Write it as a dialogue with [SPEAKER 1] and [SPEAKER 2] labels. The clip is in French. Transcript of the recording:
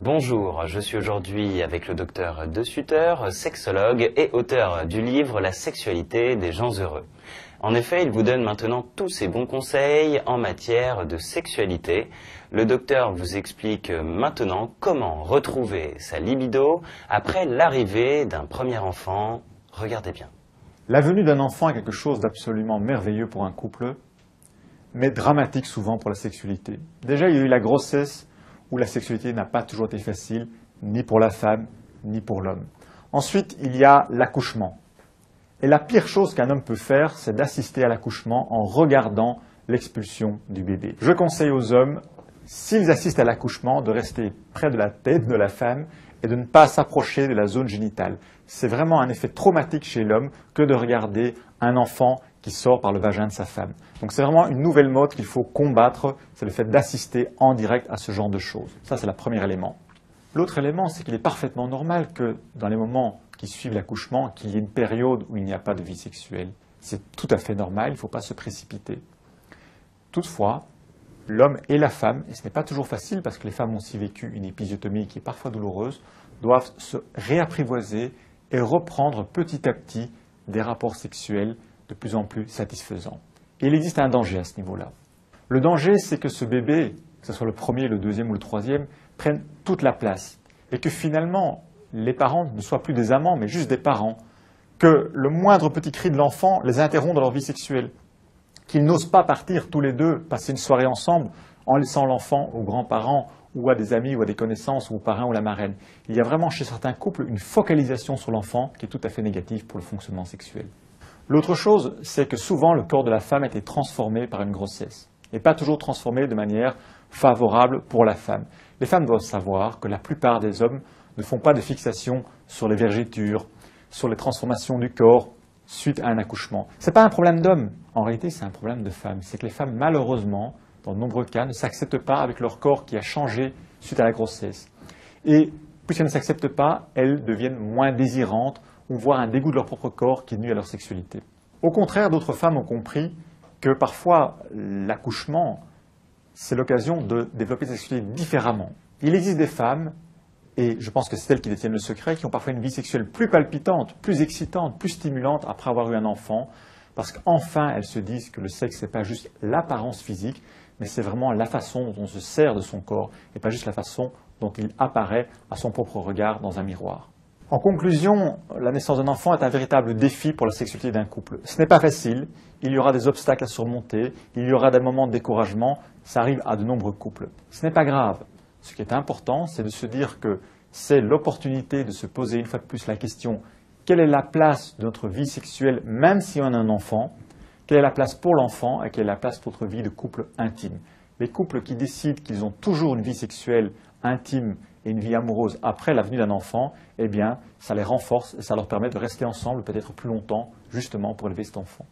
[SPEAKER 1] Bonjour, je suis aujourd'hui avec le docteur De Sutter, sexologue et auteur du livre La sexualité des gens heureux. En effet, il vous donne maintenant tous ses bons conseils en matière de sexualité. Le docteur vous explique maintenant comment retrouver sa libido après l'arrivée d'un premier enfant. Regardez bien.
[SPEAKER 2] La venue d'un enfant est quelque chose d'absolument merveilleux pour un couple, mais dramatique souvent pour la sexualité. Déjà, il y a eu la grossesse où la sexualité n'a pas toujours été facile, ni pour la femme, ni pour l'homme. Ensuite, il y a l'accouchement. Et la pire chose qu'un homme peut faire, c'est d'assister à l'accouchement en regardant l'expulsion du bébé. Je conseille aux hommes, s'ils assistent à l'accouchement, de rester près de la tête de la femme et de ne pas s'approcher de la zone génitale. C'est vraiment un effet traumatique chez l'homme que de regarder un enfant qui sort par le vagin de sa femme. Donc c'est vraiment une nouvelle mode qu'il faut combattre, c'est le fait d'assister en direct à ce genre de choses. Ça, c'est le premier élément. L'autre élément, c'est qu'il est parfaitement normal que dans les moments qui suivent l'accouchement, qu'il y ait une période où il n'y a pas de vie sexuelle. C'est tout à fait normal, il ne faut pas se précipiter. Toutefois, l'homme et la femme, et ce n'est pas toujours facile parce que les femmes ont aussi vécu une épisiotomie qui est parfois douloureuse, doivent se réapprivoiser et reprendre petit à petit des rapports sexuels de plus en plus satisfaisants. Et il existe un danger à ce niveau-là. Le danger, c'est que ce bébé, que ce soit le premier, le deuxième ou le troisième, prenne toute la place. Et que finalement, les parents ne soient plus des amants, mais juste des parents. Que le moindre petit cri de l'enfant les interrompt dans leur vie sexuelle. Qu'ils n'osent pas partir tous les deux, passer une soirée ensemble, en laissant l'enfant aux grands-parents, ou à des amis, ou à des connaissances, ou aux parrains ou la marraine. Il y a vraiment chez certains couples une focalisation sur l'enfant qui est tout à fait négative pour le fonctionnement sexuel. L'autre chose, c'est que souvent le corps de la femme a été transformé par une grossesse, et pas toujours transformé de manière favorable pour la femme. Les femmes doivent savoir que la plupart des hommes ne font pas de fixation sur les vergetures, sur les transformations du corps suite à un accouchement. Ce n'est pas un problème d'homme, en réalité c'est un problème de femmes. C'est que les femmes, malheureusement, dans de nombreux cas, ne s'acceptent pas avec leur corps qui a changé suite à la grossesse. Et puisqu'elles ne s'acceptent pas, elles deviennent moins désirantes, ou voire un dégoût de leur propre corps qui nuit à leur sexualité. Au contraire, d'autres femmes ont compris que parfois l'accouchement, c'est l'occasion de développer sa sexualité différemment. Il existe des femmes, et je pense que c'est elles qui détiennent le secret, qui ont parfois une vie sexuelle plus palpitante, plus excitante, plus stimulante après avoir eu un enfant, parce qu'enfin elles se disent que le sexe, ce n'est pas juste l'apparence physique, mais c'est vraiment la façon dont on se sert de son corps, et pas juste la façon dont il apparaît à son propre regard dans un miroir. En conclusion, la naissance d'un enfant est un véritable défi pour la sexualité d'un couple. Ce n'est pas facile, il y aura des obstacles à surmonter, il y aura des moments de découragement, ça arrive à de nombreux couples. Ce n'est pas grave. Ce qui est important, c'est de se dire que c'est l'opportunité de se poser une fois de plus la question quelle est la place de notre vie sexuelle même si on a un enfant, quelle est la place pour l'enfant et quelle est la place pour notre vie de couple intime. Les couples qui décident qu'ils ont toujours une vie sexuelle intime et une vie amoureuse après la venue d'un enfant, eh bien, ça les renforce et ça leur permet de rester ensemble peut-être plus longtemps, justement pour élever cet enfant.